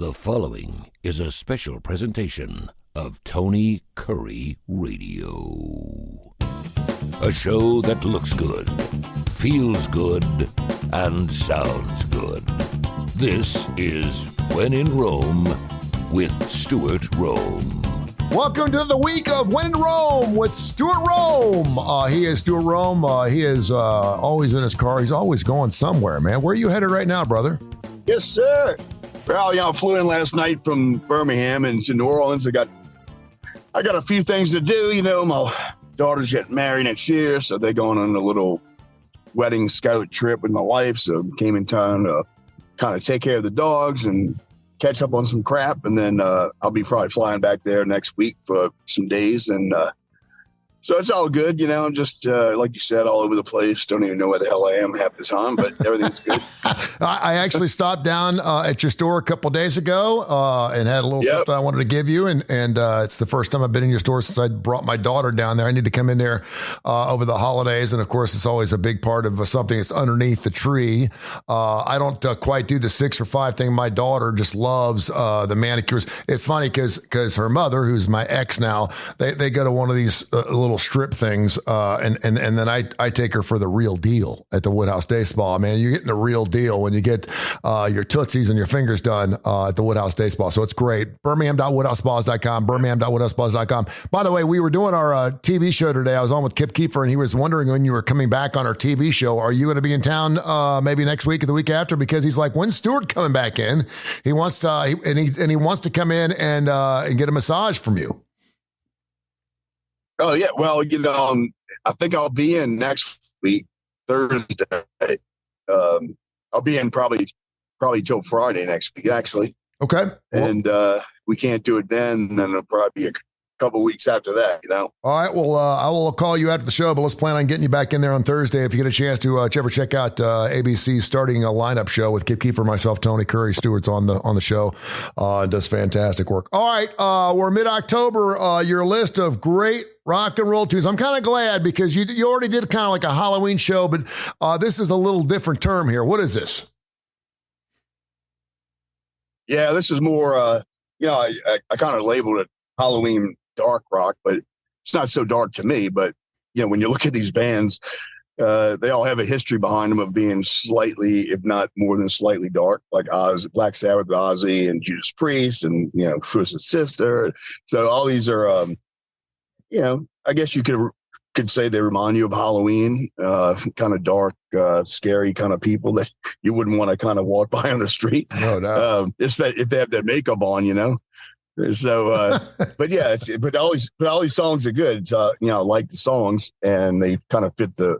The following is a special presentation of Tony Kurre Radio. A show that looks good, feels good, and sounds good. This is When in Rome with Stuart Rome. Welcome to the week of When in Rome with Stuart Rome. He is Stuart Rome. He is always in his car. He's always going somewhere, man. Where are you headed right now, brother? Yes, sir. Well, I flew in last night from Birmingham into New Orleans. I got a few things to do. My daughter's getting married next year, so they're going on a little wedding scout trip with my wife. So came in time to kind of take care of the dogs and catch up on some crap. And then I'll be probably flying back there next week for some days. And so it's all good. I'm just, like you said, all over the place. Don't even know where the hell I am half the time, but everything's good. I actually stopped down at your store a couple of days ago and had a little something I wanted to give you. And it's the first time I've been in your store since I brought my daughter down there. I need to come in there over the holidays. And of course, it's always a big part of something that's underneath the tree. I don't quite do the 6 for $5 thing. My daughter just loves the manicures. It's funny because her mother, who's my ex now, they go to one of these little strip things, and then I take her for the real deal at the Woodhouse Day Spa. Man, you're getting the real deal when you get your tootsies and your fingers done at the Woodhouse Day Spa. So it's great. Birmingham.woodhousespas.com, Birmingham.woodhousespas.com. By the way, we were doing our TV show today. I was on with Kip Kiefer, and he was wondering when you were coming back on our TV show. Are you going to be in town maybe next week or the week after? Because he's like, when's Stuart coming back in? He wants to, he wants to come in and get a massage from you. Oh, yeah. Well, I think I'll be in next week, Thursday. I'll be in probably till Friday next week, actually. Okay. And we can't do it then. And it'll probably be a couple weeks after that, All right. Well, I will call you after the show, but let's plan on getting you back in there on Thursday. If you get a chance to ever check out ABC's starting a lineup show with Kip Kiefer, myself, Tony Kurre. Stewart's on the show. Does fantastic work. All right. We're mid-October. Your list of great rock and roll tunes. I'm kind of glad because you already did kind of like a Halloween show, but this is a little different term here. What is this? Yeah, this is more, I kind of labeled it Halloween dark rock, but it's not so dark to me. But, when you look at these bands, they all have a history behind them of being slightly, if not more than slightly dark, like Black Sabbath, Ozzy, and Judas Priest, and, Twisted Sister. So all these are, I guess you could say they remind you of Halloween, kind of dark, scary kind of people that you wouldn't want to kind of walk by on the street. No doubt. If they have their makeup on, So, but yeah, but all these songs are good. So, I like the songs, and they kind of fit the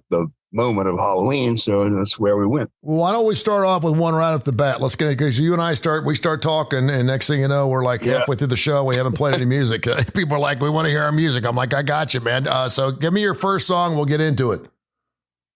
moment of Halloween. So that's where we went. Well, why don't we start off with one right off the bat? Let's get it, because you and I start talking, and next thing you know, we're like halfway through the show. We haven't played any music. People are like, we want to hear our music. I'm like, I got you, man. So give me your first song. We'll get into it.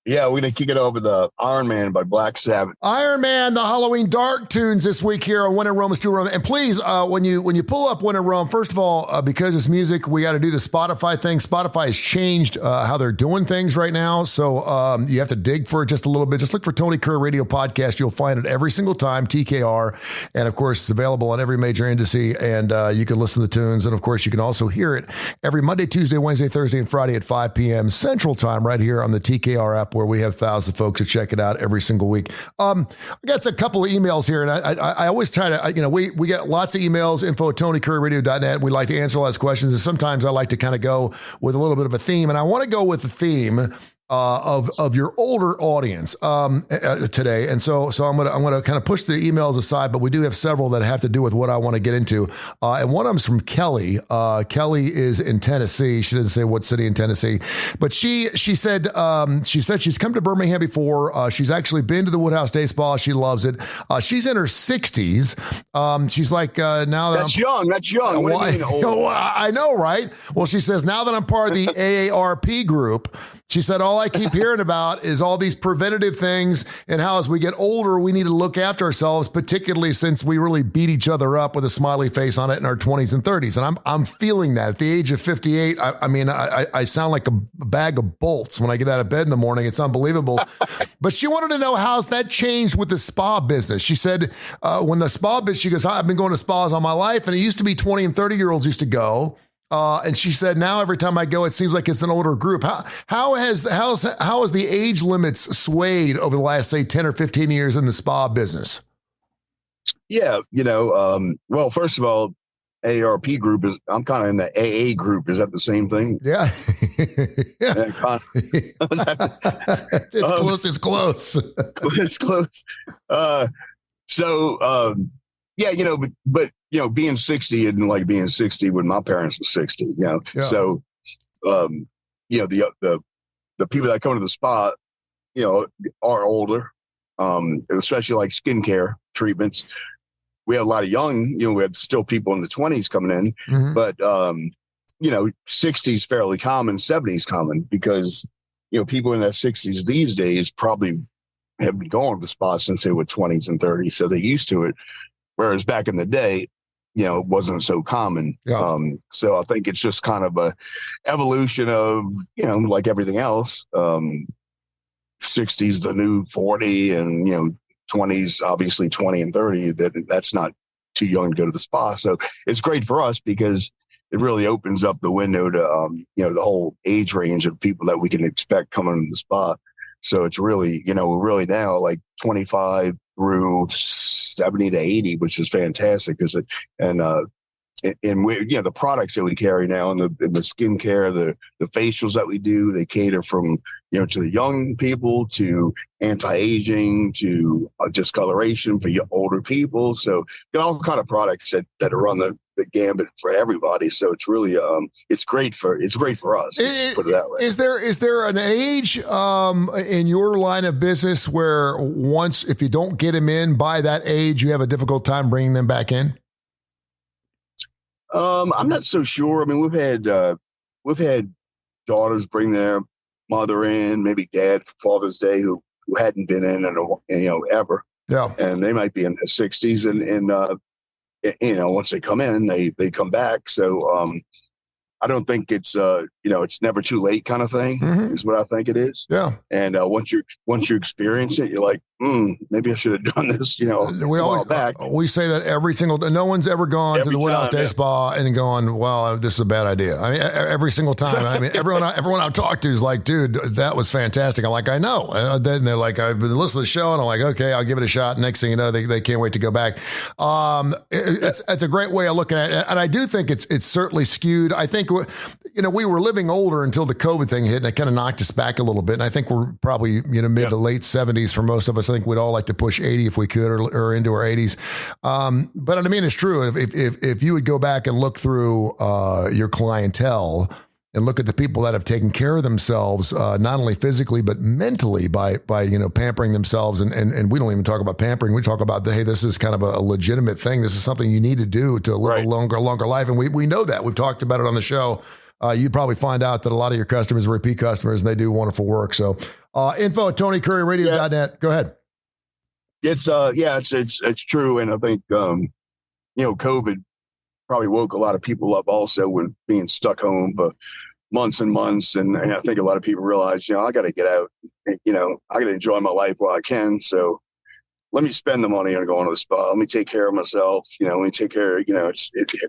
Yeah, we're going to kick it over the Iron Man by Black Sabbath. Iron Man, the Halloween dark tunes this week here on When in Rome with Stuart Rome. And please, when you pull up When in Rome, first of all, because it's music, we got to do the Spotify thing. Spotify has changed how they're doing things right now. So you have to dig for it just a little bit. Just look for Tony Kurre Radio Podcast. You'll find it every single time, TKR. And of course, it's available on every major indice. And you can listen to the tunes. And of course, you can also hear it every Monday, Tuesday, Wednesday, Thursday, and Friday at 5 p.m. Central Time right here on the TKR app, where we have thousands of folks that check it out every single week. I got a couple of emails here, and I always try to, we get lots of emails, info@tonykurreradio.net. We like to answer lots of questions, and sometimes I like to kind of go with a little bit of a theme, and I want to go with the theme of your older audience today. And so I'm gonna kind of push the emails aside, but we do have several that have to do with what I want to get into. And one of them's from Kelly. Kelly is in Tennessee. She doesn't say what city in Tennessee, but she said she's come to Birmingham before. She's actually been to the Woodhouse Day Spa. She loves it. She's in her 60s. She's like, now that That's young. What do you mean old? I know, right? Well, she says, now that I'm part of the AARP group, She said, all I keep hearing about is all these preventative things and how as we get older, we need to look after ourselves, particularly since we really beat each other up with a smiley face on it in our 20s and 30s. And I'm feeling that at the age of 58. I sound like a bag of bolts when I get out of bed in the morning. It's unbelievable. But she wanted to know how's that changed with the spa business. She said, when the spa business, she goes, I've been going to spas all my life. And it used to be 20 and 30-year-olds used to go. And she said, now every time I go, it seems like it's an older group. How has the age limits swayed over the last, say, 10 or 15 years in the spa business? Yeah. Well, first of all, AARP group I'm kind of in the AA group. Is that the same thing? Yeah. It's close. It's close. But being 60 isn't like being 60 when my parents were 60, Yeah. So, the people that come to the spa, are older, especially like skincare treatments. We have a lot of young, we have still people in the 20s coming in, but, 60 is fairly common, 70 is common because, people in their 60s these days probably have been going to the spa since they were 20s and 30s. So they're used to it. Whereas back in the day, it wasn't so common. Yeah. So I think it's just kind of a evolution of, like everything else. 60s, the new 40 and, 20s, obviously 20 and 30, that's not too young to go to the spa. So it's great for us because it really opens up the window to, the whole age range of people that we can expect coming to the spa. So it's really, we're really now like 25 through 70 to 80, which is fantastic. And we, the products that we carry now and the skincare, the facials that we do, they cater from, to the young people to anti-aging to discoloration for your older people. So got all kind of products that are on the gambit for everybody. So it's really, it's great for us. Let's put it that way. Is there an age in your line of business where if you don't get them in by that age, you have a difficult time bringing them back in? I'm not so sure. I mean, we've had daughters bring their mother in, maybe dad for Father's Day who hadn't been in ever. Yeah. And they might be in their 60s and once they come in, they come back. So, I don't think it's it's never too late kind of thing is what I think it is. Yeah. And once you experience it, you're like, maybe I should have done this, a while back. We say that no one's ever gone to the Woodhouse Day Spa and gone, well, this is a bad idea. I mean, every single time. I mean, everyone I've talked to is like, dude, that was fantastic. I'm like, I know. And then they're like, I've been listening to the show and I'm like, okay, I'll give it a shot. Next thing you know, they can't wait to go back. It's a great way of looking at it. And I do think it's certainly skewed. I think, we were living older until the COVID thing hit and it kind of knocked us back a little bit. And I think we're probably, mid to late 70s for most of us. I think we'd all like to push 80 if we could, or into our 80s. But I mean, it's true. If you would go back and look through your clientele and look at the people that have taken care of themselves, not only physically, but mentally by pampering themselves. And we don't even talk about pampering. We talk about, hey, this is kind of a legitimate thing. This is something you need to do to live a longer life. And we know that. We've talked about it on the show. You'd probably find out that a lot of your customers are repeat customers and they do wonderful work. So info at TonyKurreRadio.net. Go ahead. It's true. And I think, COVID probably woke a lot of people up also with being stuck home for months and months. And I think a lot of people realize, I got to get out, I got to enjoy my life while I can. So let me spend the money on going to the spa. Let me take care of myself. Let me take care of,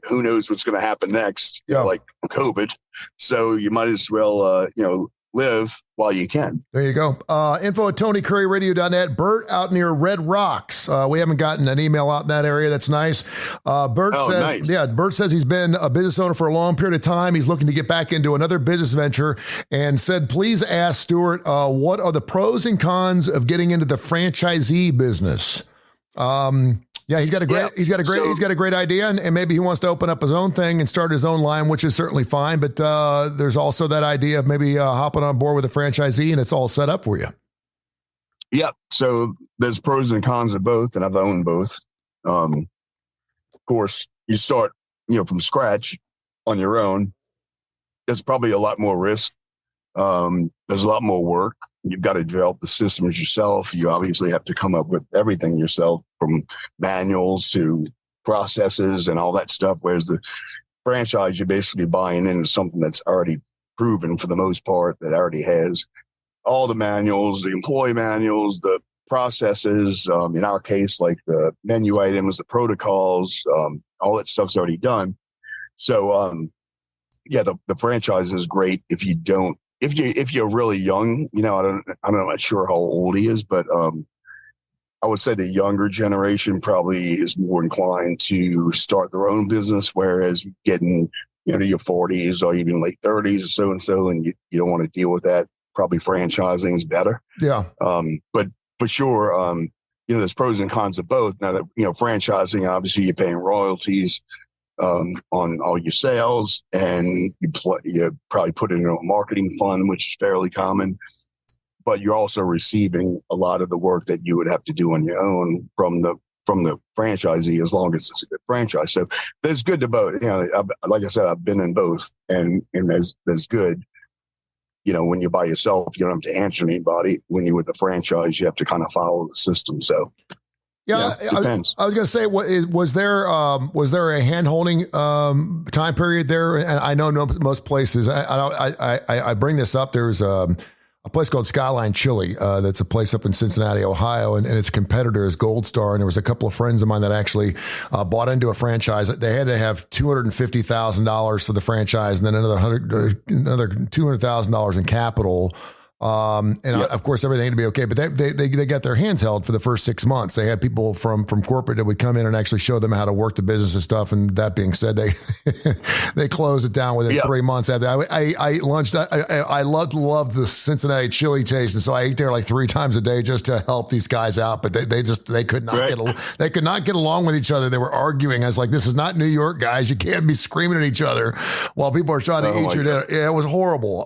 who knows what's going to happen next, like COVID. So you might as well, live while you can. There you go. Info at TonyKurreRadio.net. Bert out near Red Rocks. We haven't gotten an email out in that area. That's nice. Bert says, nice. Yeah, Bert says he's been a business owner for a long period of time. He's looking to get back into another business venture and said, please ask Stuart, what are the pros and cons of getting into the franchisee business? Yeah, he's got a great idea, and maybe he wants to open up his own thing and start his own line, which is certainly fine. But there's also that idea of maybe hopping on board with a franchisee, and it's all set up for you. Yep. So there's pros and cons of both, and I've owned both. Of course, you start, from scratch on your own. There's probably a lot more risk. There's a lot more work. You've got to develop the systems yourself. You obviously have to come up with everything yourself, from manuals to processes and all that stuff. Whereas the franchise, you're basically buying into something that's already proven for the most part, that already has all the manuals, the employee manuals, the processes, in our case, like the menu items, the protocols, all that stuff's already done. So, yeah, the franchise is great if you're really young. I'm not sure how old he is, but I would say the younger generation probably is more inclined to start their own business, whereas getting to your 40s or even late 30s or so, and you don't want to deal with that. Probably franchising is better. Yeah. But for sure, there's pros and cons of both. Now that, franchising, obviously you're paying royalties on all your sales, and you probably put it in a marketing fund, which is fairly common, but you're also receiving a lot of the work that you would have to do on your own from the franchisee, as long as it's a good franchise. So there's good to both. Like I said, I've been in both, and there's good. When you're by yourself, you don't have to answer anybody. When you're with the franchise, you have to kind of follow the system. So, yeah, it depends. I was going to say, was there a hand-holding time period there? And I know most places. I bring this up. There's a place called Skyline Chili. That's a place up in Cincinnati, Ohio, and its competitor is Gold Star. And there was a couple of friends of mine that actually bought into a franchise. They had to have $250,000 for the franchise, and then another $200,000 in capital. Of course, everything had to be okay, but they got their hands held for the first 6 months. They had people from corporate that would come in and actually show them how to work the business and stuff. And that being said, they closed it down within 3 months. After I ate lunch. I love the Cincinnati chili taste, and so I ate there like 3 times a day just to help these guys out. But they could not get along with each other. They were arguing. I was like, this is not New York, guys. You can't be screaming at each other while people are trying to eat your dinner. Yeah, it was horrible.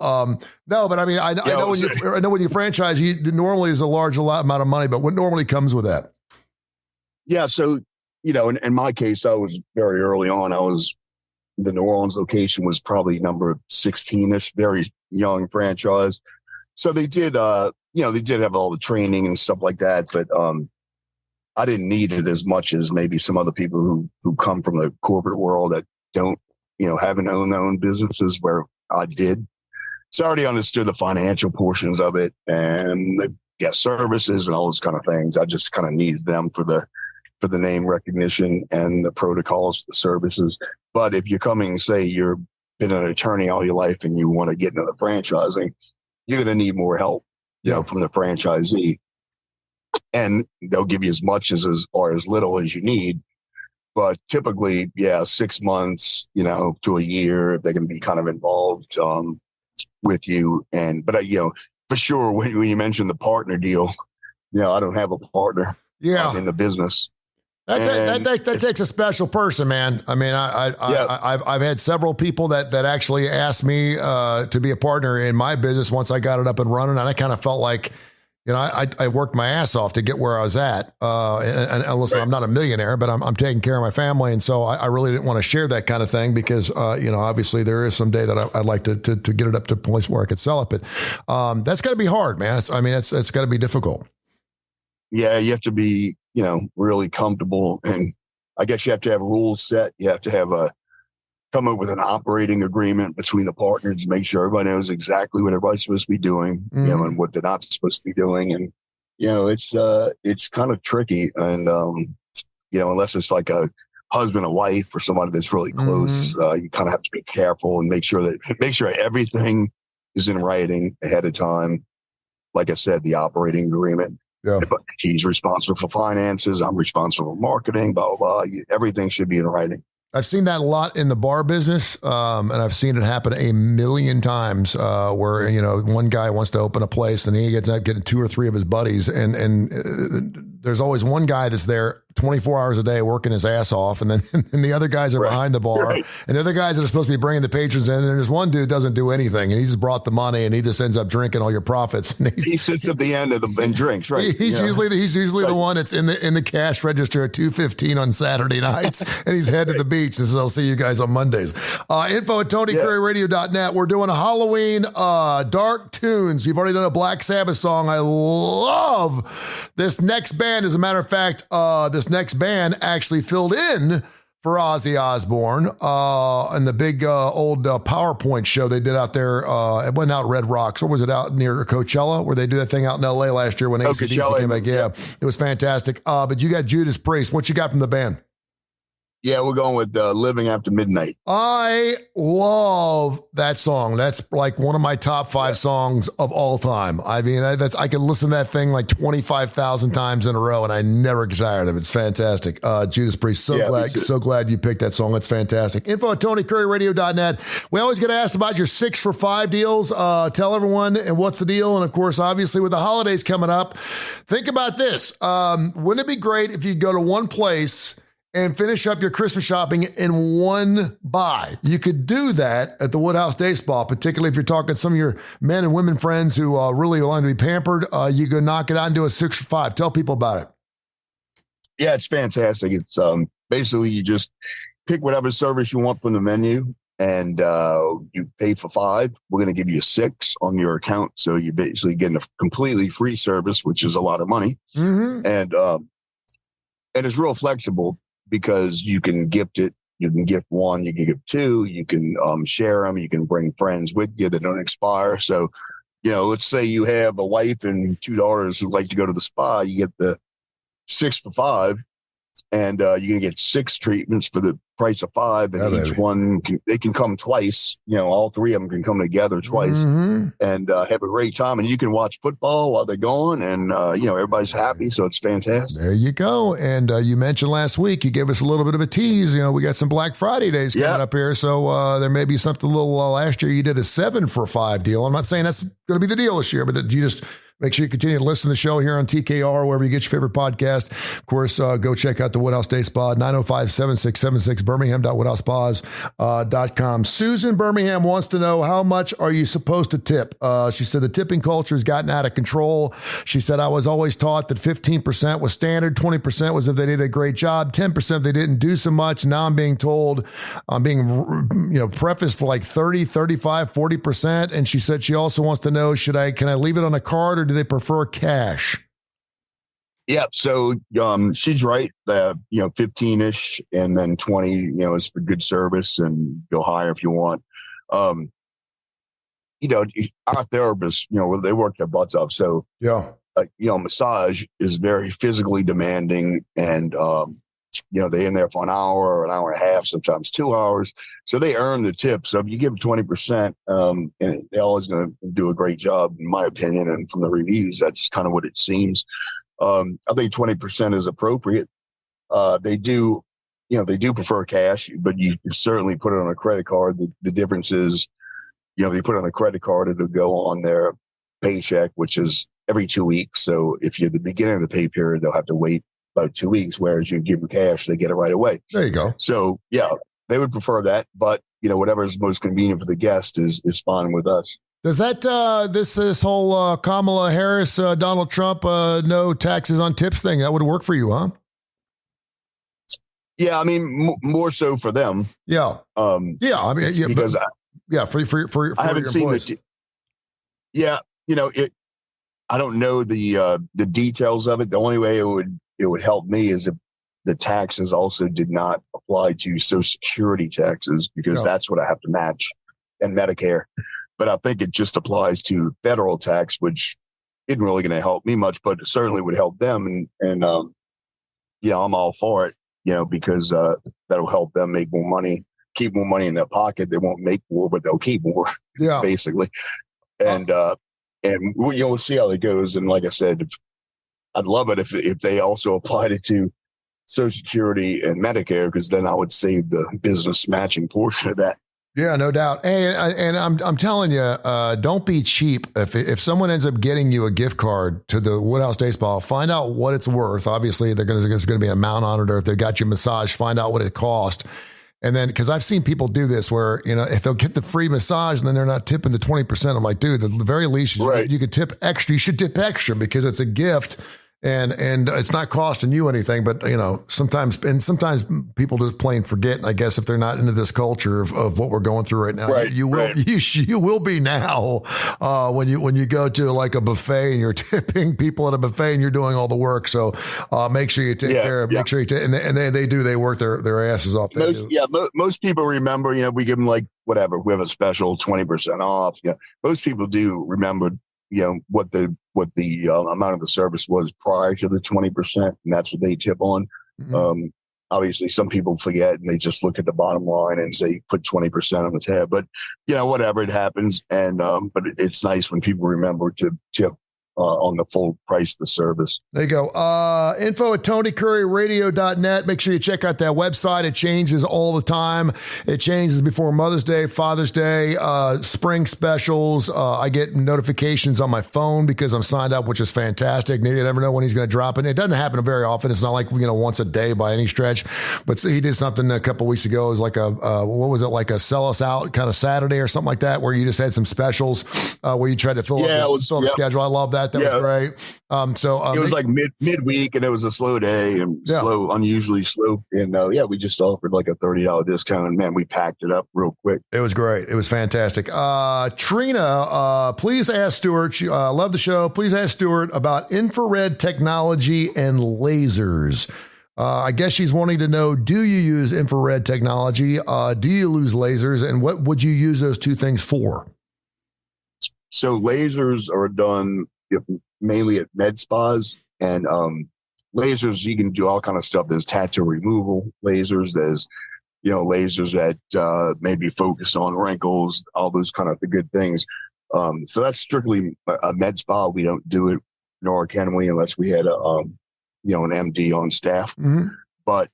No, but I mean, I know when you franchise, normally is a large amount of money, but what normally comes with that? Yeah. So, in my case, I was very early on. The New Orleans location was probably number 16-ish, very young franchise. So they did have all the training and stuff like that, but I didn't need it as much as maybe some other people who come from the corporate world that don't, haven't owned their own businesses, where I did. So I already understood the financial portions of it and the guest services and all those kind of things. I just kind of needed them for the name recognition and the protocols for the services. But if you're coming, say you've been an attorney all your life and you want to get into the franchising, you're going to need more help, from the franchisee. And they'll give you as much or as little as you need. But typically, 6 months, to a year, they're going to be kind of involved with you. But for sure, when you mentioned the partner deal, I don't have a partner in the business. That takes a special person, man. I mean, I've had several people that actually asked me to be a partner in my business once I got it up and running, and I kind of felt like, I worked my ass off to get where I was at. And listen, I'm not a millionaire, but I'm taking care of my family. And so I really didn't want to share that kind of thing because, obviously there is some day that I'd like to get it up to a place where I could sell it. But that's got to be hard, man. It's got to be difficult. Yeah, you have to be, really comfortable. And I guess you have to have rules set. You have to come up with an operating agreement between the partners, make sure everybody knows exactly what everybody's supposed to be doing, and what they're not supposed to be doing. And, it's kind of tricky. And, unless it's like a husband and wife or somebody that's really close, you kind of have to be careful and make sure everything is in writing ahead of time. Like I said, the operating agreement. Yeah. If he's responsible for finances, I'm responsible for marketing, blah, blah, blah. Everything should be in writing. I've seen that a lot in the bar business, and I've seen it happen a million times where, one guy wants to open a place and he gets out getting 2 or 3 of his buddies, and there's always one guy that's there 24 hours a day working his ass off, and then and the other guys are behind the bar, and the other guys that are supposed to be bringing the patrons in, and there's one dude doesn't do anything, and he just brought the money, and he just ends up drinking all your profits. And he sits at the end of and drinks, right? He's usually the one that's in the cash register at 2:15 on Saturday nights, and he's headed to the beach and says, "I'll see you guys on Mondays." Info at TonyCurryRadio.net. We're doing a Halloween dark tunes. You've already done a Black Sabbath song. I love this next band. As a matter of fact, this next band actually filled in for Ozzy Osbourne in the big old PowerPoint show they did out there. It wasn't out Red Rocks. Or was it out near Coachella where they do that thing out in L.A. last year when AC/DC came back? Yeah, it was fantastic. But you got Judas Priest. What you got from the band? Yeah, we're going with Living After Midnight. I love that song. That's like one of my top 5 songs of all time. I mean, I can listen to that thing like 25,000 times in a row, and I never get tired of it. It's fantastic. Judas Priest, so glad you picked that song. It's fantastic. Info at TonyCurryRadio.net. We always get asked about your 6 for 5 deals. Tell everyone and what's the deal. And of course, obviously with the holidays coming up, think about this. Wouldn't it be great if you go to one place and finish up your Christmas shopping in one buy? You could do that at the Woodhouse Day Spa, particularly if you're talking some of your men and women friends who really want to be pampered. You could knock it out and do a 6 for 5. Tell people about it. Yeah, it's fantastic. It's basically you just pick whatever service you want from the menu, and you pay for 5. We're going to give you a 6 on your account, so you're basically getting a completely free service, which is a lot of money. Mm-hmm. And it's real flexible, because you can gift it. You can gift 1, you can gift 2, you can share them, you can bring friends with you that don't expire. So, let's say you have a wife and 2 daughters who like to go to the spa, you get the 6 for 5, and you're going to get 6 treatments for the price of 5, and each one they can come twice. All 3 of them can come together twice, and have a great time. And you can watch football while they're going, and everybody's happy, so it's fantastic. There you go. And you mentioned last week, you gave us a little bit of a tease. We got some Black Friday days coming up here, so there may be something a little. Last year you did a 7 for 5 deal. I'm not saying that's going to be the deal this year, but you just make sure you continue to listen to the show here on TKR, wherever you get your favorite podcast. Of course, go check out the Woodhouse Day Spa, 905-7676, Birmingham.woodhousespas.com. Susan Birmingham wants to know, how much are you supposed to tip? She said the tipping culture has gotten out of control. She said, I was always taught that 15% was standard, 20% was if they did a great job, 10% if they didn't do so much. Now I'm being told, I'm being prefaced for like 30, 35, 40%. And she said she also wants to know, can I leave it on a card, or do they prefer cash? Yeah, so she's right that 15-ish, and then 20 is for good service, and go higher if you want. Our therapists, they work their butts off. So massage is very physically demanding, and they're in there for an hour, an hour and a half, sometimes 2 hours. So they earn the tip. So if you give them 20%, and they're always going to do a great job, in my opinion, and from the reviews, that's kind of what it seems. I think 20% is appropriate. They do prefer cash, but you certainly put it on a credit card. The difference is, they put it on a credit card, it'll go on their paycheck, which is every 2 weeks. So if you're at the beginning of the pay period, they'll have to wait about 2 weeks, whereas you give them cash, they get it right away. There you go. So they would prefer that, but whatever is most convenient for the guest is fine with us. Does that this whole Kamala Harris, Donald Trump, no taxes on tips thing, that would work for you, huh? Yeah, I mean, more so for them. Yeah. I mean, because for I haven't seen it. Yeah, I don't know the details of it. The only way it would help me is if the taxes also did not apply to Social Security taxes, because that's what I have to match, and Medicare. But I think it just applies to federal tax, which isn't really going to help me much, but it certainly would help them. And I'm all for it, because that'll help them make more money, keep more money in their pocket. They won't make more, but they'll keep more, basically. And we'll see how it goes. And like I said, I'd love it if they also applied it to Social Security and Medicare, because then I would save the business matching portion of that. Yeah, no doubt. And I'm telling you, don't be cheap. If someone ends up getting you a gift card to the Woodhouse Day Spa, find out what it's worth. Obviously, there's going to be an amount on it, or if they got you a massage, find out what it cost. And then, because I've seen people do this where, if they'll get the free massage and then they're not tipping the 20%, I'm like, dude, at the very least, you could tip extra. You should tip extra because it's a gift. And it's not costing you anything, but sometimes people just plain forget. And I guess if they're not into this culture of what we're going through right now, you will be now when you go to like a buffet and you're tipping people at a buffet and you're doing all the work. So make sure you take care of. Make sure you take, and they work their asses off. Most people remember. We give them like whatever. We have a special 20% off. Yeah, most people do remember. What the amount of the service was prior to the 20%, and that's what they tip on. Mm-hmm. Obviously, some people forget and they just look at the bottom line and say put 20% on the tab. But whatever, it happens, and but it's nice when people remember to tip on the full price of the service. There you go. Info at TonyCurreRadio.net. Make sure you check out that website. It changes all the time. It changes before Mother's Day, Father's Day, spring specials. I get notifications on my phone because I'm signed up, which is fantastic. You never know when he's going to drop it. It doesn't happen very often. It's not like, once a day by any stretch, but he did something a couple weeks ago. It was like what was it? Like a sell us out kind of Saturday or something like that, where you just had some specials where you tried to fill up the schedule. I love that. That was great. It was like midweek, and it was a slow day and unusually slow. And we just offered like a $30 discount, and man, we packed it up real quick. It was great. It was fantastic. Trina, please ask Stuart. Love the show. Please ask Stuart about infrared technology and lasers. I guess she's wanting to know, do you use infrared technology? Do you use lasers? And what would you use those two things for? So lasers are done mainly at med spas, and lasers, you can do all kind of stuff. There's tattoo removal lasers. There's lasers that maybe focus on wrinkles, all those kind of good things. So that's strictly a med spa. We don't do it, nor can we, unless we had an MD on staff. Mm-hmm. But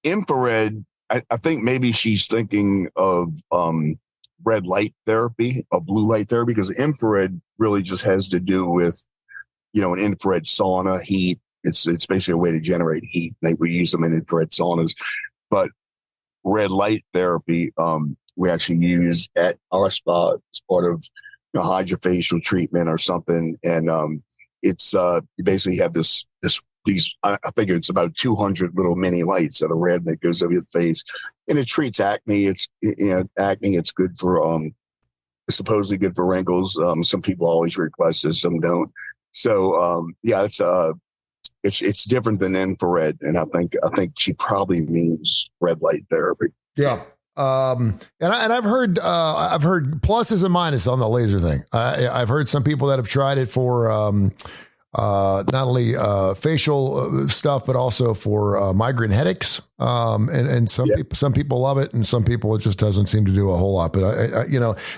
infrared, I think maybe she's thinking of red light therapy, a blue light therapy, because infrared really just has to do with, an infrared sauna heat. It's basically a way to generate heat. We use them in infrared saunas, but red light therapy, we actually use at our spa as part of hydrofacial treatment or something. And it's you basically have these I think it's about 200 little mini lights that are red that goes over your face, and it treats acne. It's acne. It's good for it's supposedly good for wrinkles. Some people always request it, some don't. So it's different than infrared, and I think she probably means red light therapy. Yeah. And I've heard pluses and minuses on the laser thing. I've heard some people that have tried it for not only facial stuff, but also for migraine headaches. And some people love it, and some people it just doesn't seem to do a whole lot. But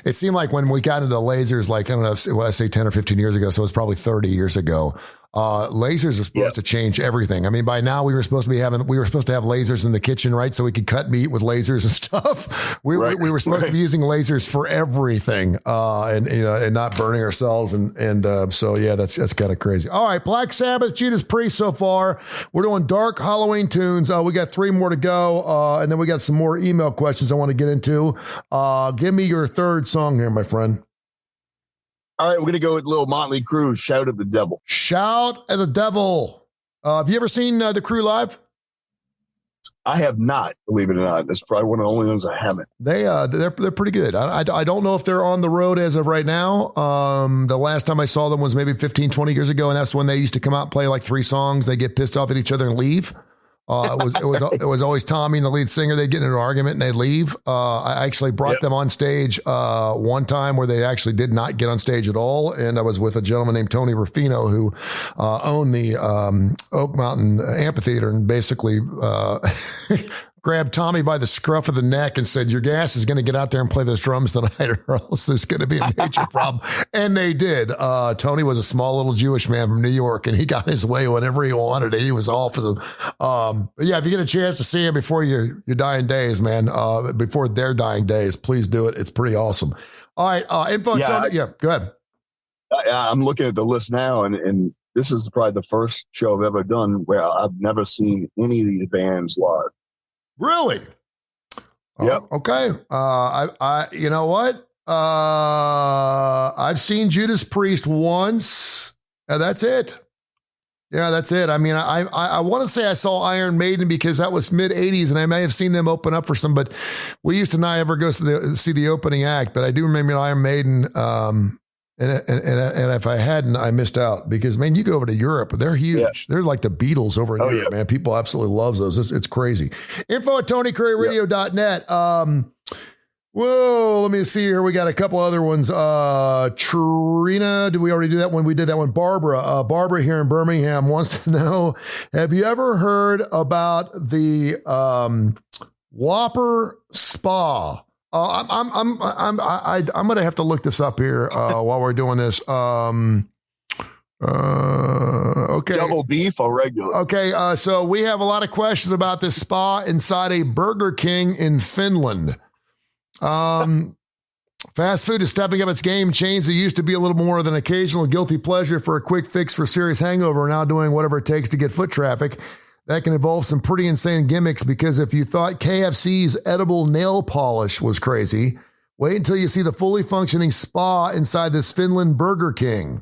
it seemed like when we got into lasers, like I don't know, I say 10 or 15 years ago, so it's probably 30 years ago. Lasers are supposed to change everything. I mean, by now we were supposed to have lasers in the kitchen, right? So we could cut meat with lasers and stuff. We were supposed to be using lasers for everything, and not burning ourselves. So that's kind of crazy. All right. Black Sabbath, Judas Priest so far. We're doing dark Halloween tunes. We got 3 more to go. And then we got some more email questions I want to get into. Give me your third song here, my friend. All right, we're going to go with little Motley Crue, Shout at the Devil. Shout at the Devil. Have you ever seen the Crue live? I have not, believe it or not. That's probably one of the only ones I haven't. They're pretty good. I don't know if they're on the road as of right now. The last time I saw them was maybe 15, 20 years ago, and that's when they used to come out and play like 3 songs. They get pissed off at each other and leave. It was always Tommy and the lead singer. They'd get in an argument and they'd leave. I actually brought them on stage one time where they actually did not get on stage at all. And I was with a gentleman named Tony Ruffino who owned the Oak Mountain Amphitheater, and basically grabbed Tommy by the scruff of the neck and said, your gas is going to get out there and play those drums tonight or else there's going to be a major problem. And they did. Tony was a small little Jewish man from New York, and he got his way whenever he wanted. He was all for them. But yeah, if you get a chance to see him before your dying days, man, before their dying days, please do it. It's pretty awesome. All right. Info. Tony, go ahead. I'm looking at the list now, and this is probably the first show I've ever done where I've never seen any of these bands live. Really? Yep. Okay. I you know what? I've seen Judas Priest once. That's it. Yeah, that's it. I mean, I want to say I saw Iron Maiden because that was mid 80s and I may have seen them open up for some, but we used to not ever go see the opening act, but I do remember Iron Maiden. And if I hadn't, I missed out because, man, you go over to Europe, they're huge. Yeah. They're like the Beatles over in Europe, man. People absolutely love those. It's crazy. Info at TonyCurreRadio.net. Whoa, let me see here. We got a couple other ones. Trina, did we already do that one? We did that one. Barbara here in Birmingham wants to know, have you ever heard about the Whopper Spa? I'm going to have to look this up here while we're doing this. Okay. Double beef or regular? Okay. So we have a lot of questions about this spa inside a Burger King in Finland. Fast food is stepping up its game. Chains that used to be a little more than occasional guilty pleasure for a quick fix for serious hangover are now doing whatever it takes to get foot traffic. That can involve some pretty insane gimmicks because if you thought KFC's edible nail polish was crazy, wait until you see the fully functioning spa inside this Finland Burger King.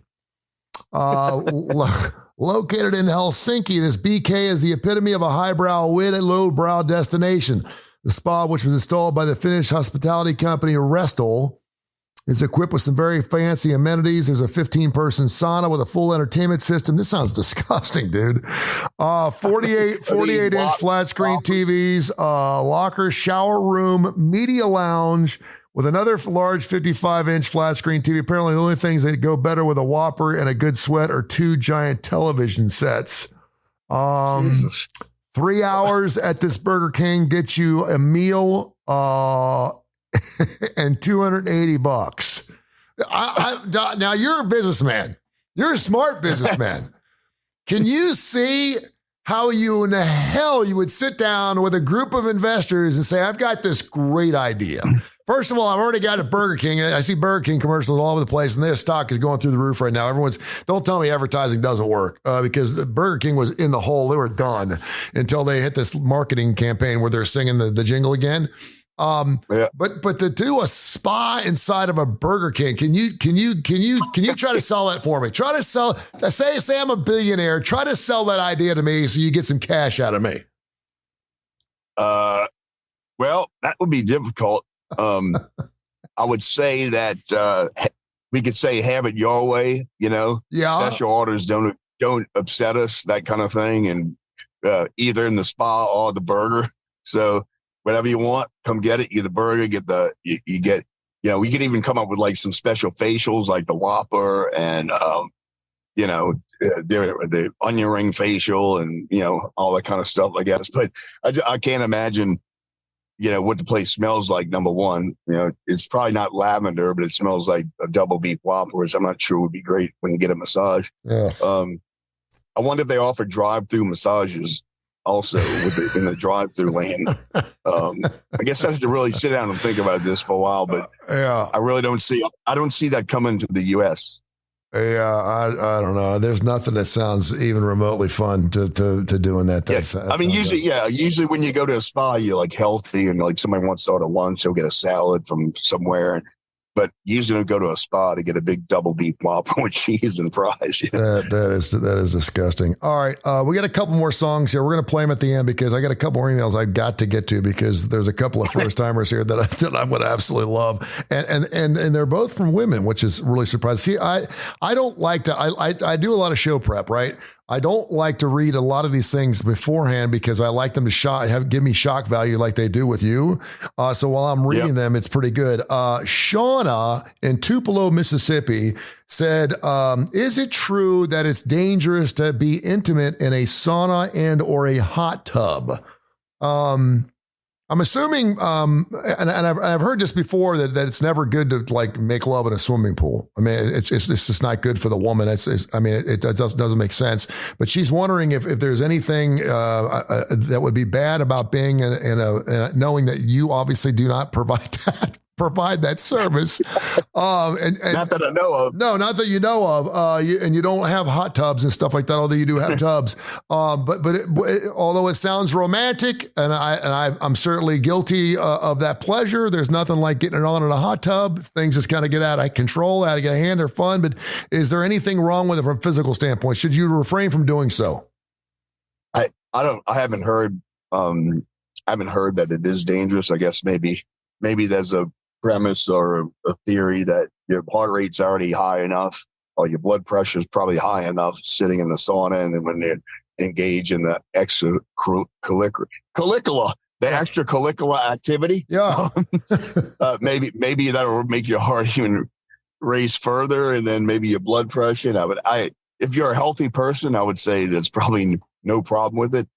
Located in Helsinki, this BK is the epitome of a highbrow wit and lowbrow destination. The spa, which was installed by the Finnish hospitality company Restel, is equipped with some very fancy amenities. There's a 15-person sauna with a full entertainment system. This sounds disgusting, dude. 48-inch flat screen TVs, locker, shower room, media lounge with another large 55-inch flat screen TV. Apparently, the only things that go better with a Whopper and a good sweat are two giant television sets. 3 hours at this Burger King gets you a meal and $280. Now you're a businessman. You're a smart businessman. Can you see how you in the hell you would sit down with a group of investors and say, I've got this great idea. First of all, I've already got a Burger King. I see Burger King commercials all over the place, and their stock is going through the roof right now. Don't tell me advertising doesn't work because the Burger King was in the hole. They were done until they hit this marketing campaign where they're singing the jingle again. But to do a spa inside of a Burger King, can you try to sell that for me? Say I'm a billionaire. Try to sell that idea to me so you get some cash out of me. Well, that would be difficult. I would say that we could say have it your way, special orders don't upset us, that kind of thing. And either in the spa or the burger. So whatever you want, come get it. You get the burger, you get, we could even come up with like some special facials like the Whopper and, the onion ring facial and, all that kind of stuff, I guess. But I can't imagine, what the place smells like. Number one, it's probably not lavender, but it smells like a double beef Whopper, which I'm not sure would be great when you get a massage. Yeah. I wonder if they offer drive-through massages also in the drive-through lane. I guess I have to really sit down and think about this for a while, but I really don't see that coming to the U.S. Yeah, I don't know. There's nothing that sounds even remotely fun to doing that. Usually when you go to a spa, you're like healthy and like somebody wants to order lunch, you'll get a salad from somewhere. But usually don't go to a spa to get a big double beef Whopper with cheese and fries. That is disgusting. All right, we got a couple more songs here. We're going to play them at the end because I got a couple more emails I've got to get to because there's a couple of first timers here that I would absolutely love, and they're both from women, which is really surprising. See, I don't like to. I do a lot of show prep, right? I don't like to read a lot of these things beforehand because I like them to give me shock value like they do with you. So while I'm reading them, it's pretty good. Shauna in Tupelo, Mississippi said, is it true that it's dangerous to be intimate in a sauna and or a hot tub? I'm assuming, and I've heard this before that it's never good to like make love in a swimming pool. I mean, it's just not good for the woman. It doesn't make sense. But she's wondering if there's anything that would be bad about being in a knowing that you obviously do not provide that service. And not that I know of. No, not that you know of. And you don't have hot tubs and stuff like that, although you do have tubs. Although it sounds romantic, and I'm certainly guilty of that pleasure. There's nothing like getting it on in a hot tub. Things just kind of get out of control, out of hand. They're fun, but is there anything wrong with it from a physical standpoint? Should you refrain from doing so? I haven't heard that it is dangerous. I guess maybe there's a premise or a theory that your heart rate's already high enough or your blood pressure is probably high enough sitting in the sauna, and then when they engage in the extracurricular activity, maybe that will make your heart even race further, and then maybe your blood pressure. If you're a healthy person, I would say there's probably no problem with it.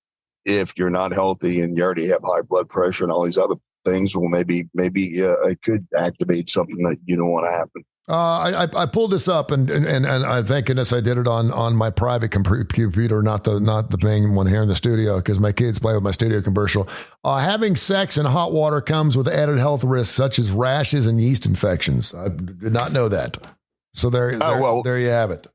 If you're not healthy and you already have high blood pressure and all these other things, well, maybe it could activate something that you don't want to happen. I pulled this up and I thank goodness I did it on my private computer, not the main one here in the studio, because my kids play with my studio commercial. Having sex in hot water comes with added health risks such as rashes and yeast infections. I did not know that. So there you have it.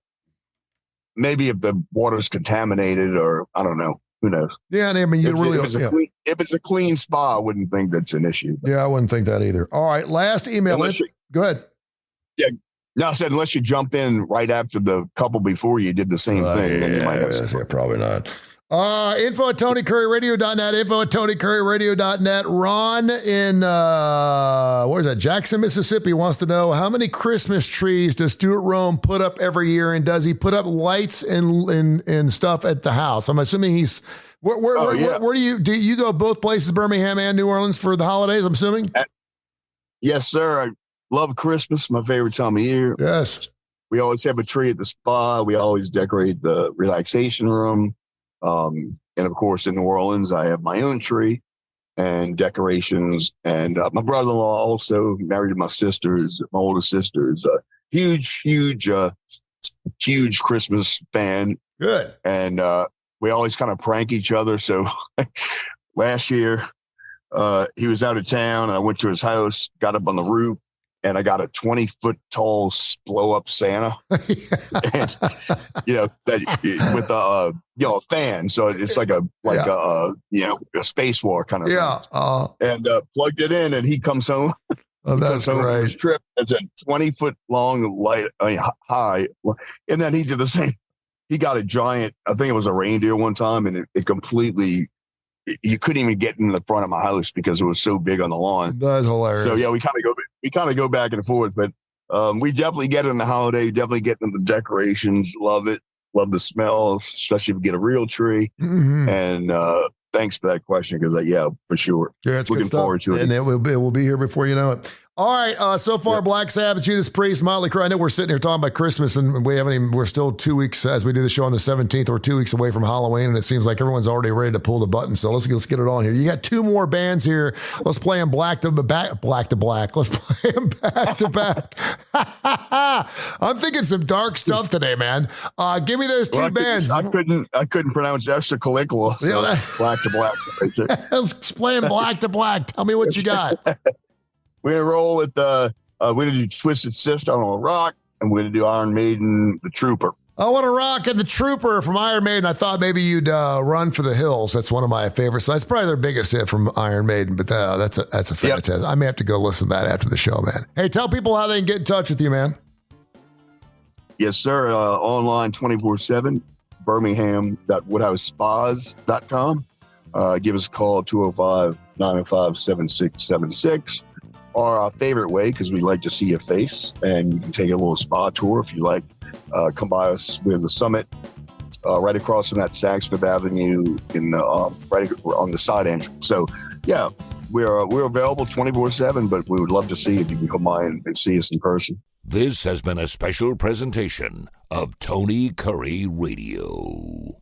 Maybe if the water's contaminated, or I don't know. Who knows? Yeah, I mean, if it's a clean spa, I wouldn't think that's an issue. Yeah, I wouldn't think that either. All right, last email. Go ahead. Yeah, no, I said unless you jump in right after the couple before you did the same thing, then you might have some. Yeah, probably not. Info at TonyCurryRadio.net. Info at TonyCurryRadio.net. Ron in where's that? Jackson, Mississippi wants to know how many Christmas trees does Stuart Rome put up every year, and does he put up lights and stuff at the house? I'm assuming he's where do you go both places, Birmingham and New Orleans, for the holidays? I'm assuming. Yes, sir. I love Christmas. My favorite time of year. Yes. We always have a tree at the spa. We always decorate the relaxation room. And of course, in New Orleans, I have my own tree and decorations. And my brother-in-law also married my older sister is a huge Christmas fan. Good. And we always kind of prank each other. So last year, he was out of town, and I went to his house, got up on the roof, and I got a 20-foot tall blow up Santa, and, with a fan. So it's like a space war kind of thing. And plugged it in, and he comes home. Oh, that's great. His trip. It's a 20-foot long high. And then he did the same. He got a giant, I think it was a reindeer one time, and it completely, you couldn't even get in the front of my house because it was so big on the lawn. That's hilarious. So yeah, we kind of go back and forth, but we definitely get in the holiday, definitely get into the decorations. Love it. Love the smells, especially if we get a real tree. Mm-hmm. And thanks for that question, because for sure. Yeah, it's looking forward to it. And it will be here before you know it. All right. So far, Black Sabbath, Judas Priest, Motley Crue. I know we're sitting here talking about Christmas, and we're still 2 weeks as we do the show on the 17th. We're 2 weeks away from Halloween, and it seems like everyone's already ready to pull the button. So let's get it on here. You got two more bands here. Let's play them black to black. Let's play them back to back. I'm thinking some dark stuff today, man. Give me those two bands. I couldn't pronounce extracurricular. So black to black. Let's play them black to black. Tell me what you got. We're going to roll with we're going to do Twisted Sister on a rock, and we're going to do Iron Maiden, The Trooper. I want to rock and The Trooper from Iron Maiden. I thought maybe you'd Run for the Hills. That's one of my favorites. That's probably their biggest hit from Iron Maiden, but that's a fantastic. Yep. I may have to go listen to that after the show, man. Hey, tell people how they can get in touch with you, man. Yes, sir. Online 24/7, birmingham.woodhousespas.com. Give us a call, 205-905-7676. Or our favorite way, because we like to see your face, and you can take a little spa tour if you like. Come by us. We're in the Summit, right across from that Saks Fifth Avenue, right on the side entrance. So, yeah, we're available 24/7, but we would love to see if you can come by and see us in person. This has been a special presentation of Tony Curry Radio.